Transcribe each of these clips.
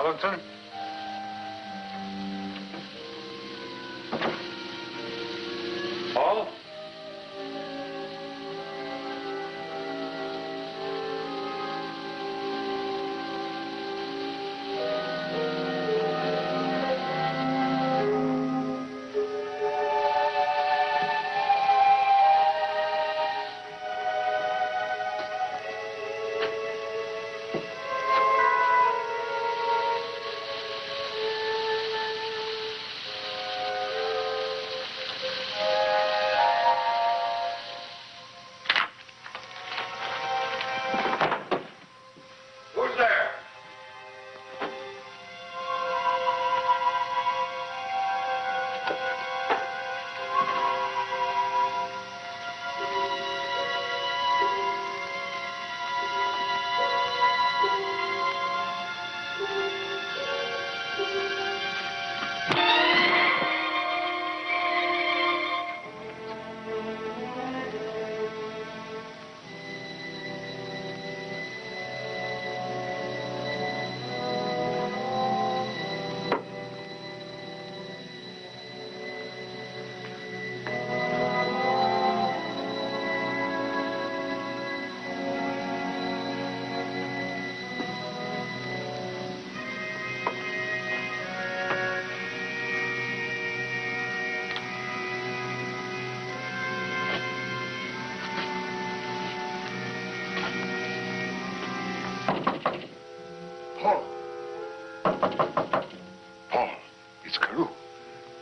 Allenson? Paul?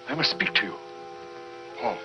I must speak to you. Paul.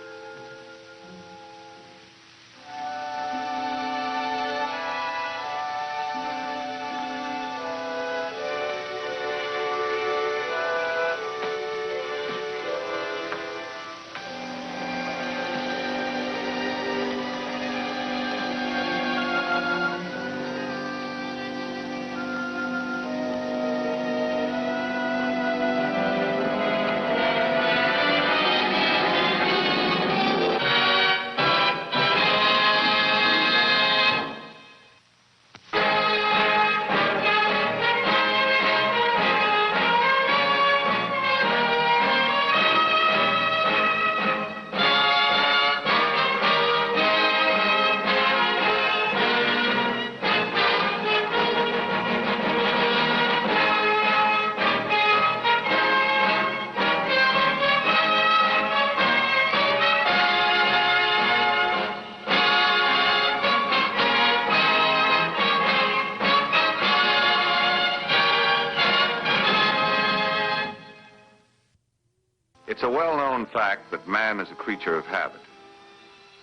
It's a well-known fact that man is a creature of habit.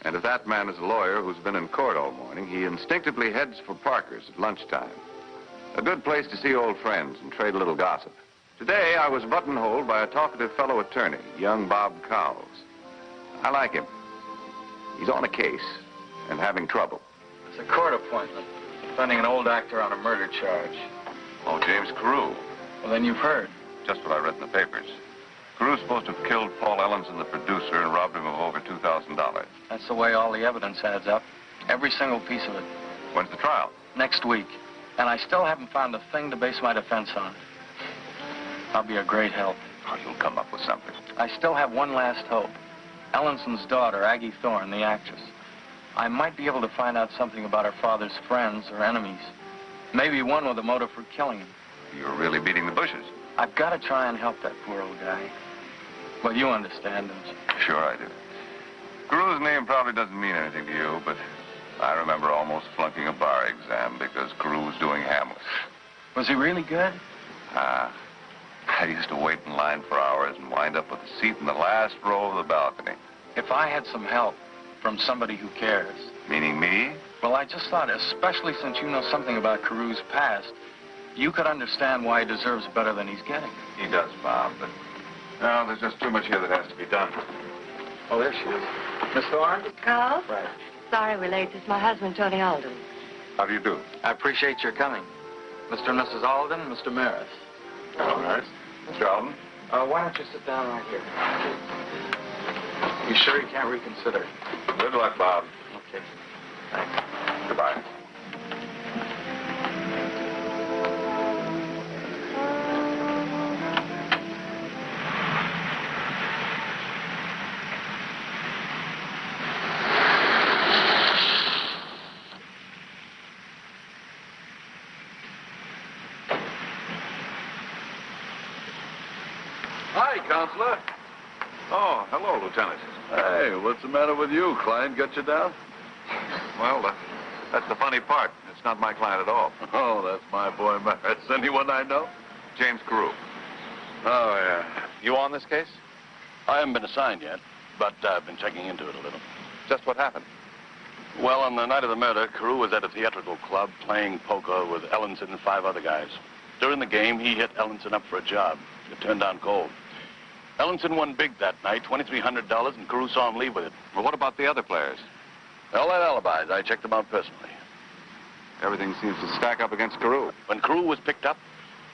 And if that man is a lawyer who's been in court all morning, he instinctively heads for Parker's at lunchtime. A good place to see old friends and trade a little gossip. Today, I was buttonholed by a talkative fellow attorney, young Bob Cowles. I like him. He's on a case and having trouble. It's a court appointment, defending an old actor on a murder charge. Oh, James Carew. Well, then you've heard. Just what I read in the papers. Carew's supposed to have killed Paul Ellenson, the producer, and robbed him of over $2,000. That's the way all the evidence adds up. Every single piece of it. When's the trial? Next week. And I still haven't found a thing to base my defense on. I'll be a great help. Oh, you'll come up with something. I still have one last hope. Ellenson's daughter, Aggie Thorne, the actress. I might be able to find out something about her father's friends or enemies. Maybe one with a motive for killing him. You're really beating the bushes. I've got to try and help that poor old guy. Well, you understand, don't you? Sure I do. Carew's name probably doesn't mean anything to you, but I remember almost flunking a bar exam because Carew was doing Hamlet. Was he really good? I used to wait in line for hours and wind up with a seat in the last row of the balcony. If I had some help from somebody who cares. Meaning me? Well, I just thought, especially since you know something about Carew's past, you could understand why he deserves better than he's getting. He does, Bob, but no, there's just too much here that has to be done. Oh, there she is. Miss Thorne? Carl? Right. Sorry we're late. This is my husband, Tony Alden. How do you do? I appreciate your coming. Mr. and Mrs. Alden, Mr. Maris. Hello, Maris. Mr. Alden? Why don't you sit down right here? You sure you can't reconsider? Good luck, Bob. Okay. Thanks. Goodbye. matter with you? Client got you down? Well, that's the funny part. It's not my client at all. Oh, that's my boy, Maris. Anyone I know? James Carew. Oh, yeah. You on this case? I haven't been assigned yet, but I've been checking into it a little. Just what happened? Well, on the night of the murder, Carew was at a theatrical club playing poker with Ellenson and 5 other guys. During the game, he hit Ellenson up for a job. It turned down cold. Ellenson won big that night, $2,300, and Carew saw him leave with it. Well, what about the other players? They all had alibis. I checked them out personally. Everything seems to stack up against Carew. When Carew was picked up,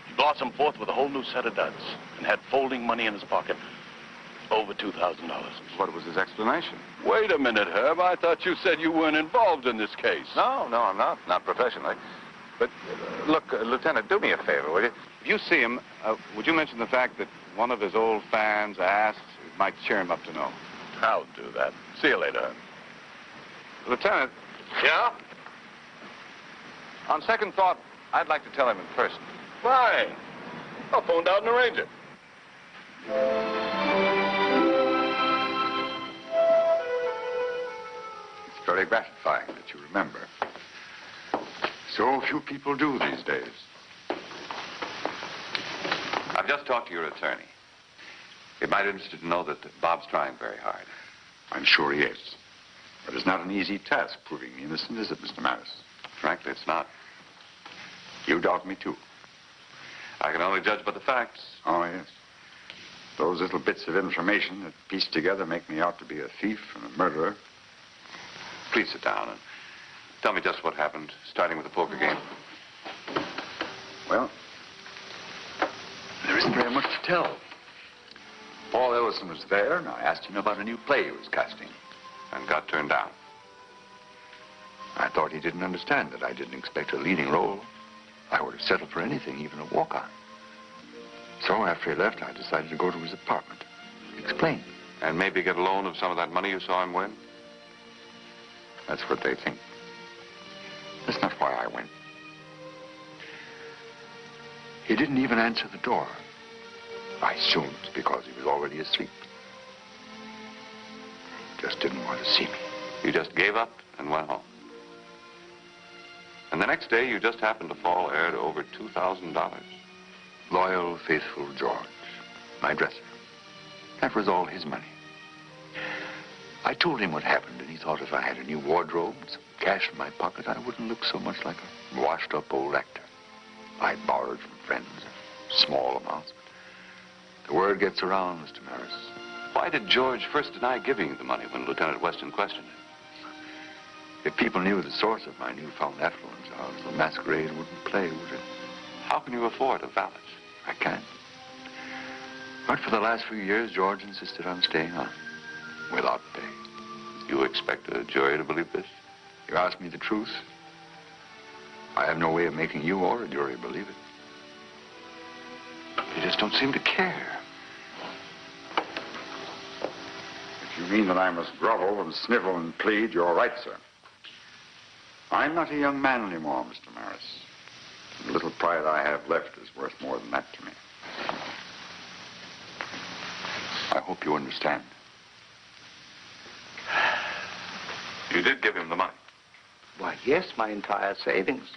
he blossomed forth with a whole new set of duds and had folding money in his pocket. Over $2,000. What was his explanation? Wait a minute, Herb. I thought you said you weren't involved in this case. No, I'm not. Not professionally. But, look, Lieutenant, do me a favor, will you? If you see him, would you mention the fact that one of his old fans asked? It might cheer him up to know. I'll do that. See you later, Herb. Lieutenant. Yeah? On second thought, I'd like to tell him in person. Fine. I'll phone down and arrange it. It's very gratifying that you remember. So few people do these days. I've just talked to your attorney. You might be interested to know that Bob's trying very hard. I'm sure he is. But it's not an easy task proving me innocent, is it, Mr. Maris? Frankly, it's not. You doubt me, too. I can only judge by the facts. Oh, yes. Those little bits of information that pieced together make me out to be a thief and a murderer. Please sit down and tell me just what happened, starting with the poker game. Well, there isn't very much to tell. Paul Ellison was there, and I asked him about a new play he was casting. And got turned down. I thought he didn't understand that I didn't expect a leading role. I would have settled for anything, even a walk-on. So after he left, I decided to go to his apartment. Explain. And maybe get a loan of some of that money you saw him win? That's what they think. That's not why I went. He didn't even answer the door. I assumed it's because he was already asleep. Just didn't want to see me. You just gave up and went home. And the next day, you just happened to fall heir to over $2,000. Loyal, faithful George, my dresser. That was all his money. I told him what happened, and he thought if I had a new wardrobe and some cash in my pocket, I wouldn't look so much like a washed-up old actor. I borrowed from friends, small amounts. The word gets around, Mr. Maris. Why did George first deny giving you the money when Lieutenant Weston questioned him? If people knew the source of my newfound affluence, our little masquerade wouldn't play, would it? How can you afford a valet? I can't. But for the last few years, George insisted on staying on, without pay. You expect a jury to believe this? You ask me the truth. I have no way of making you or a jury believe it. You just don't seem to care. If you mean that I must grovel and snivel and plead, you're right, sir. I'm not a young man anymore, Mr. Maris. The little pride I have left is worth more than that to me. I hope you understand. You did give him the money. Why, yes, my entire savings.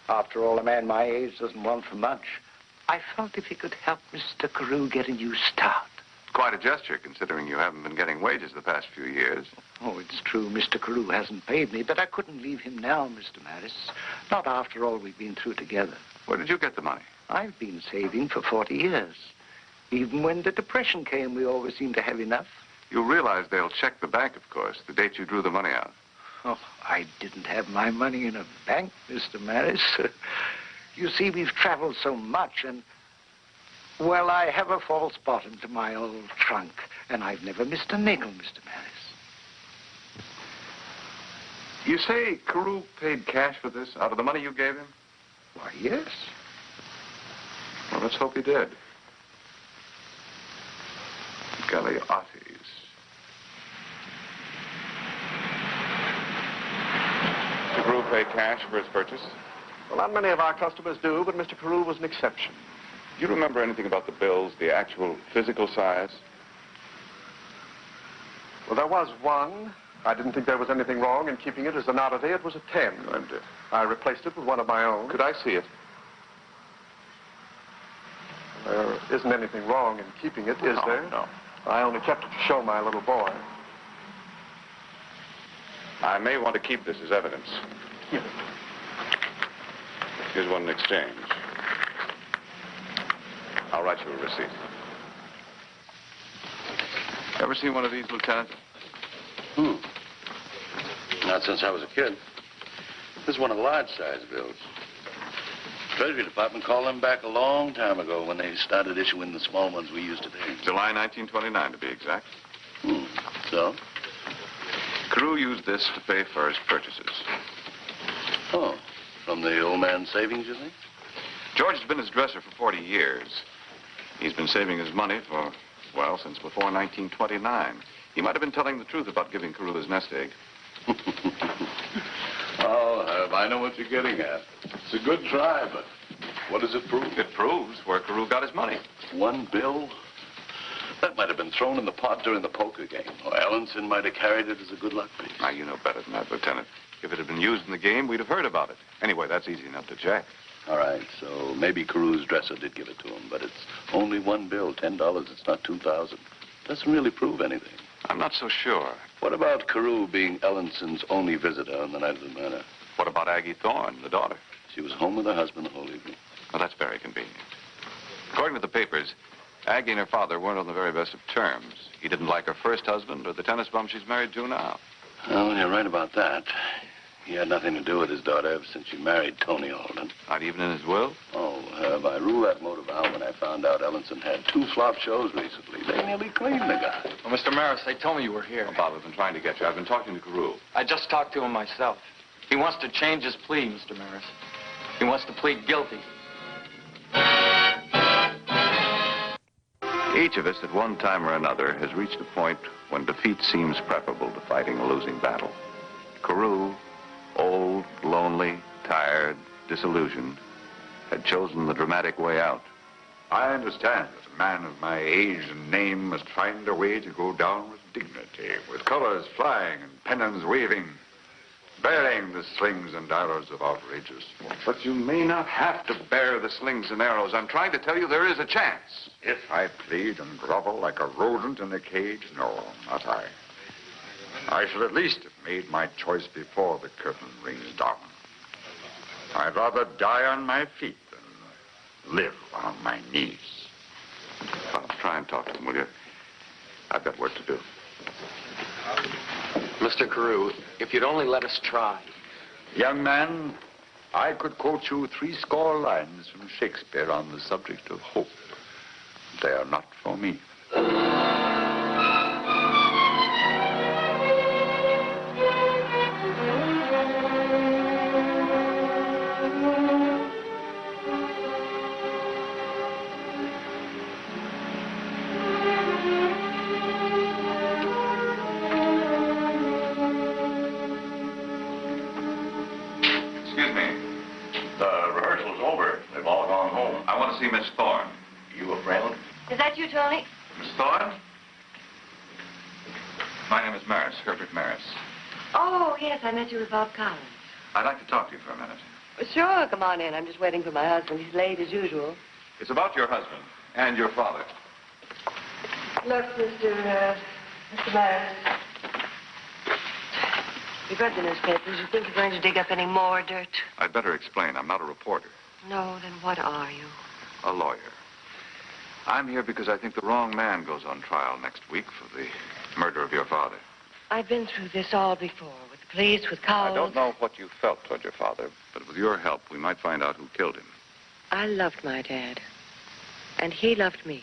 After all, a man my age doesn't want for much. I felt if he could help Mr. Carew get a new start. Quite a gesture, considering you haven't been getting wages the past few years. Oh, it's true, Mr. Carew hasn't paid me, but I couldn't leave him now, Mr. Maris. Not after all we've been through together. Where did you get the money? I've been saving for 40 years. Even when the Depression came, we always seemed to have enough. You realize they'll check the bank, of course, the date you drew the money out. Oh, I didn't have my money in a bank, Mr. Maris. You see, we've traveled so much, and... well, I have a false bottom to my old trunk, and I've never missed a nickel, Mr. Maris. You say Carew paid cash for this out of the money you gave him? Why, yes. Well, let's hope he did. Galeottis. Did Carew pay cash for his purchase? Well, not many of our customers do, but Mr. Carew was an exception. Do you remember anything about the bills, the actual physical size? Well, there was one. I didn't think there was anything wrong in keeping it as an oddity. It was a 10. And, I replaced it with one of my own. could I see it? There isn't anything wrong in keeping it, is there? No. I only kept it to show my little boy. I may want to keep this as evidence. Here. Here's one in exchange. I'll write you a receipt. Ever seen one of these, Lieutenant? Not since I was a kid. This is one of the large-sized bills. Treasury Department called them back a long time ago when they started issuing the small ones we use today. July 1929, to be exact. So? Carew used this to pay for his purchases. Oh, from the old man's savings, you think? George has been his dresser for 40 years. He's been saving his money for, well, since before 1929. He might have been telling the truth about giving Carew his nest egg. Oh, Herb, I know what you're getting at. It's a good try, but what does it prove? It proves where Carew got his money. One bill? That might have been thrown in the pot during the poker game. Or Ellenson might have carried it as a good luck piece. Now, you know better than that, Lieutenant. If it had been used in the game, we'd have heard about it. Anyway, that's easy enough to check. All right, so maybe Carew's dresser did give it to him, but it's only one bill, $10. It's not $2,000. Doesn't really prove anything. I'm not so sure. What about Carew being Ellenson's only visitor on the night of the murder? What about Aggie Thorne, the daughter? She was home with her husband the whole evening. Well, that's very convenient. According to the papers, Aggie and her father weren't on the very best of terms. He didn't like her first husband or the tennis bum she's married to now. Well, you're right about that. He had nothing to do with his daughter ever since she married Tony Alden. Not even in his will? Oh, Herb, I ruled that motive out when I found out Ellenson had 2 flop shows recently. They nearly cleaned the guy. Well, Mr. Maris, they told me you were here. Oh, Bob, I've been trying to get you. I've been talking to Carew. I just talked to him myself. He wants to change his plea, Mr. Maris. He wants to plead guilty. Each of us, at one time or another, has reached a point when defeat seems preferable to fighting a losing battle. Carew, old, lonely, tired, disillusioned, had chosen the dramatic way out. I understand that a man of my age and name must find a way to go down with dignity, with colors flying and pennons waving, bearing the slings and arrows of outrageous force. But you may not have to bear the slings and arrows. I'm trying to tell you there is a chance. If I plead and grovel like a rodent in a cage, no, not I. I shall at least have made my choice before the curtain rings down. I'd rather die on my feet than live on my knees. Well, try and talk to him, will you? I've got work to do. Mr. Carew, if you'd only let us try. Young man, I could quote you 70 lines from Shakespeare on the subject of hope. They are not for me. Excuse me. The rehearsal's over. They've all gone home. I want to see Miss Thorne. You a friend? Is that you, Tony? Miss Thorne? My name is Maris, Herbert Maris. Oh, yes, I met you with Bob Collins. I'd like to talk to you for a minute. Sure, come on in. I'm just waiting for my husband. He's late as usual. It's about your husband and your father. Look, Mr. Myers. You've read the newspapers. You think you're going to dig up any more dirt? I'd better explain. I'm not a reporter. No, then what are you? A lawyer. I'm here because I think the wrong man goes on trial next week for the murder of your father. I've been through this all before, with the police, with Cowles. I don't know what you felt toward your father, but with your help, we might find out who killed him. I loved my dad, and he loved me.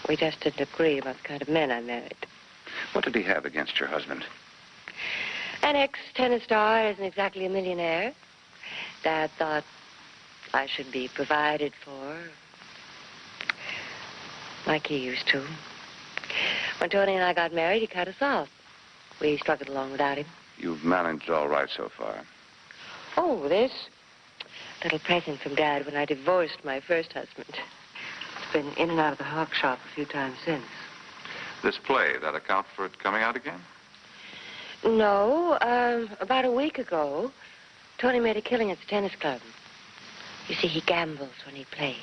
We just didn't agree about the kind of men I married. What did he have against your husband? An ex-tennis star isn't exactly a millionaire. Dad thought I should be provided for, like he used to. When Tony and I got married, he cut us off. We struggled along without him. You've managed all right so far. Oh, this little present from Dad when I divorced my first husband. It's been in and out of the hawk shop a few times since. This play, that account for it coming out again? No, about a week ago, Tony made a killing at the tennis club. You see, he gambles when he plays.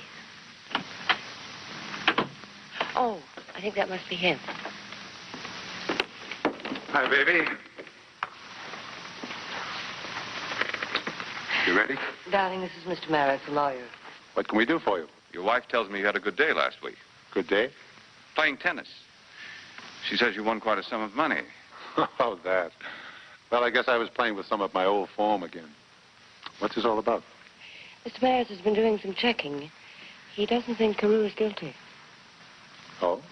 Oh, I think that must be him. Hi, baby. You ready? Darling, this is Mr. Maris, the lawyer. What can we do for you? Your wife tells me you had a good day last week. Good day? Playing tennis. She says you won quite a sum of money. Oh, that. Well, I guess I was playing with some of my old form again. What's this all about? Mr. Maris has been doing some checking. He doesn't think Carew is guilty. Oh?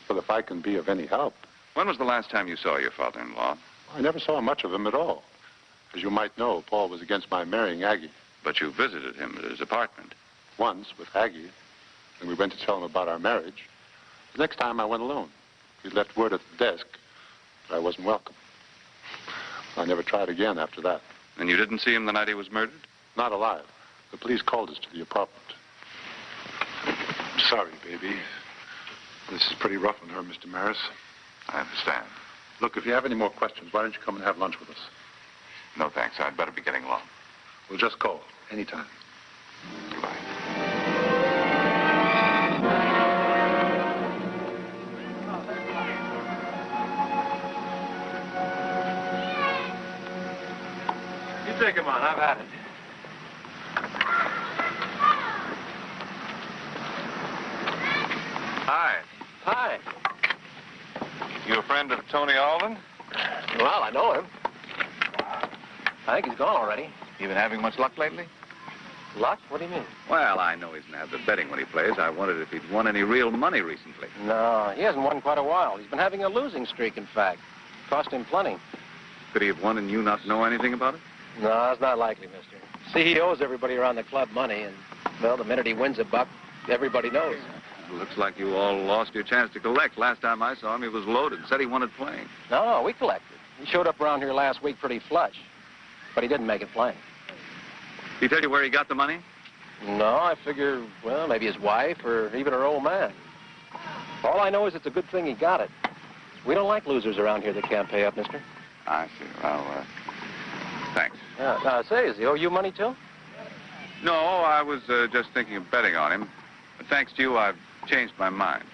Well, if I can be of any help. When was the last time you saw your father-in-law? I never saw much of him at all. As you might know, Paul was against my marrying Aggie. But you visited him at his apartment. Once with Aggie, and we went to tell him about our marriage. The next time I went alone. He left word at the desk that I wasn't welcome. I never tried again after that. And you didn't see him the night he was murdered? Not alive. The police called us to the apartment. I'm sorry, baby. This is pretty rough on her, Mr. Maris. I understand. Look, if you have any more questions, why don't you come and have lunch with us? No, thanks. I'd better be getting along. We'll just call anytime. Goodbye. You take him on. I've had it. Hi. Hi. You a friend of Tony Alden? Well, I know him. I think he's gone already. You been having much luck lately? Luck? What do you mean? Well, I know he's in the habit of betting when he plays. I wondered if he'd won any real money recently. No, he hasn't won quite a while. He's been having a losing streak, in fact. Cost him plenty. Could he have won and you not know anything about it? No, it's not likely, mister. See, he owes everybody around the club money, and, well, the minute he wins a buck, everybody knows. Looks like you all lost your chance to collect. Last time I saw him, he was loaded. Said he wanted playing. No, we collected. He showed up around here last week pretty flush, but he didn't make it playing. He tell you where he got the money? No, I figure, well, maybe his wife or even her old man. All I know is it's a good thing he got it. We don't like losers around here that can't pay up, mister. I see. Well, thanks. Yeah, now, say, does he owe you money, too? No, I was just thinking of betting on him. But thanks to you, I've changed my mind.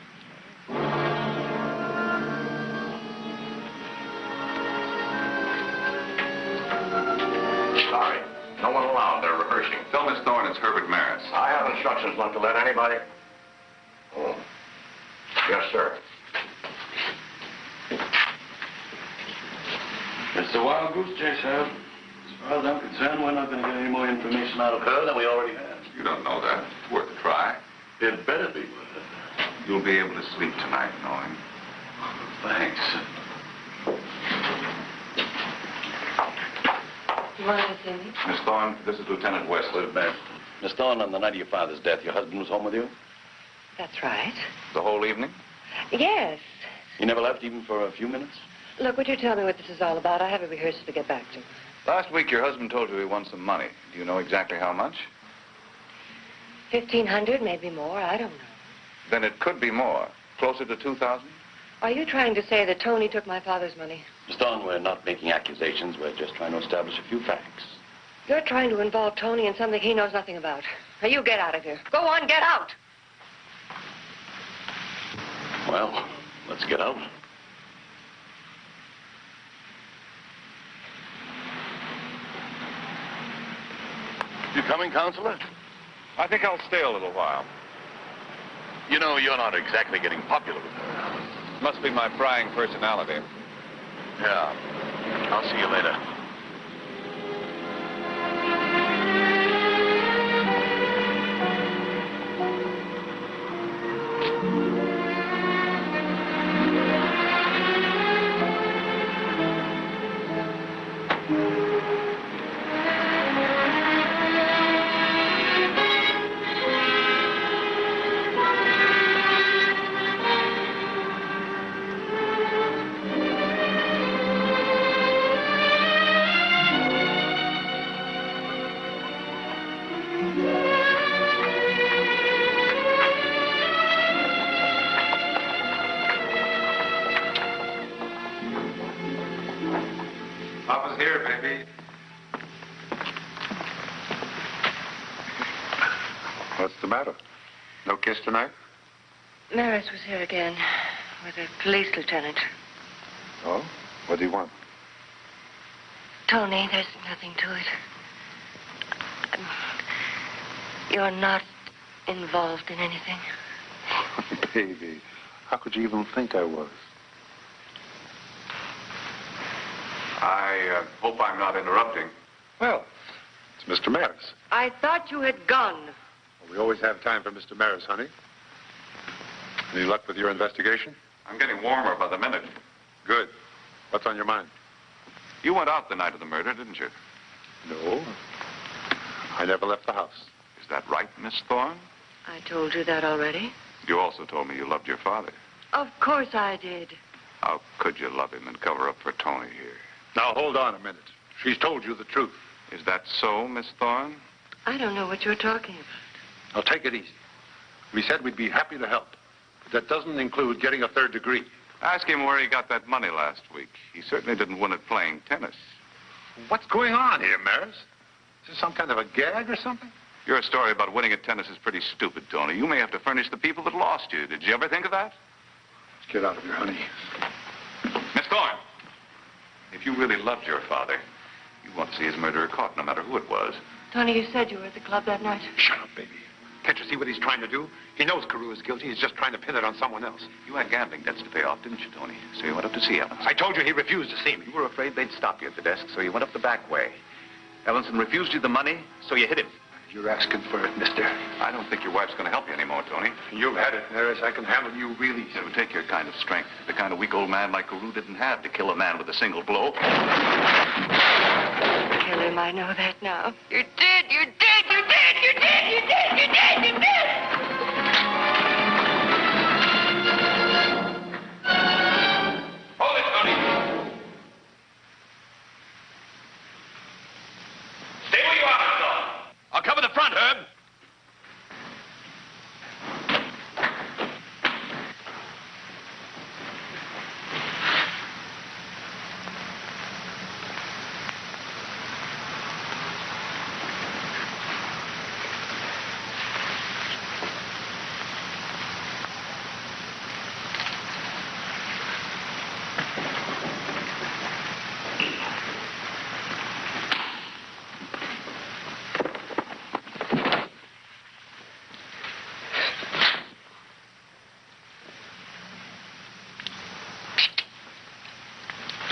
Sorry. No one allowed. They're rehearsing. Tell Miss Thorne it's Herbert Maris. I have instructions not to let anybody... Oh. Yes, sir. It's a wild goose chase, Herb. As far as I'm concerned, we're not going to get any more information out of her than we already have. You don't know that. It's worth a try. It better be worth it. You'll be able to sleep tonight knowing. Thanks. You wanted to see me? Miss Thorne, this is Lieutenant Wesley. Miss Thorne, on the night of your father's death, your husband was home with you? That's right. The whole evening? Yes. He never left even for a few minutes? Look, would you tell me what this is all about? I have a rehearsal to get back to. Last week, your husband told you he won some money. Do you know exactly how much? 1,500, maybe more. I don't know. Then it could be more. Closer to 2,000? Are you trying to say that Tony took my father's money? Miss Thorne, we're not making accusations. We're just trying to establish a few facts. You're trying to involve Tony in something he knows nothing about. Now, you get out of here. Go on, get out. Well, let's get out. You coming, Counselor? I think I'll stay a little while. You know, you're not exactly getting popular with her. Must be my prying personality. Yeah. I'll see you later. Papa's here, baby. What's the matter? No kiss tonight? Maris was here again with a police lieutenant. Oh? What do you want? Tony, there's nothing to it. You're not involved in anything. Baby, how could you even think I was? I hope I'm not interrupting. Well, it's Mr. Maris. I thought you had gone. Well, we always have time for Mr. Maris, honey. Any luck with your investigation? I'm getting warmer by the minute. Good. What's on your mind? You went out the night of the murder, didn't you? No. I never left the house. Is that right, Miss Thorne? I told you that already. You also told me you loved your father. Of course I did. How could you love him and cover up for Tony here? Now, hold on a minute. She's told you the truth. Is that so, Miss Thorne? I don't know what you're talking about. Now, take it easy. We said we'd be happy to help. But that doesn't include getting a third degree. Ask him where he got that money last week. He certainly didn't win it playing tennis. What's going on here, Maris? Is this some kind of a gag or something? Your story about winning at tennis is pretty stupid, Tony. You may have to furnish the people that lost you. Did you ever think of that? Let's get out of here, honey. Miss Thorne, if you really loved your father, you'd want to see his murderer caught, no matter who it was. Tony, you said you were at the club that night. Shut up, baby. Can't you see what he's trying to do? He knows Carew is guilty. He's just trying to pin it on someone else. You had gambling debts to pay off, didn't you, Tony? So you went up to see Ellenson. I told you he refused to see me. You were afraid they'd stop you at the desk, so you went up the back way. Ellenson refused you the money, so you hit him. You're asking for it, mister. I don't think your wife's going to help you anymore, Tony. You've had it, Maris. I can handle you really. It would take your kind of strength, the kind of weak old man like Carew didn't have to kill a man with a single blow. Kill him, I know that now. You did, you did, you did, you did, you did, you did, you did! Hold it, Tony! Stay where you are, Thorne. I'll cover the front, Herb.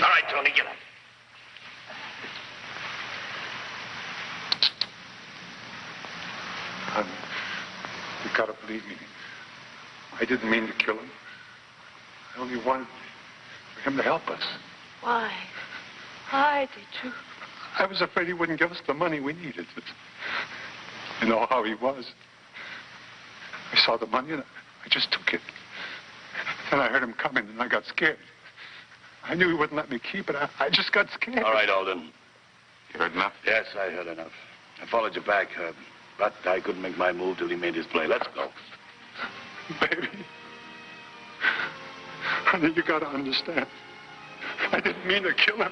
All right, Tony, get up. Honey, you gotta believe me. I didn't mean to kill him. I only wanted for him to help us. Why? Why did you? I was afraid he wouldn't give us the money we needed. You know how he was. I saw the money and I just took it. Then I heard him coming and I got scared. I knew he wouldn't let me keep it. I just got scared. All right, Alden. You heard enough? Yes, I heard enough. I followed you back, Herb. But I couldn't make my move till he made his play. Let's go. Baby. Honey, you gotta understand. I didn't mean to kill him.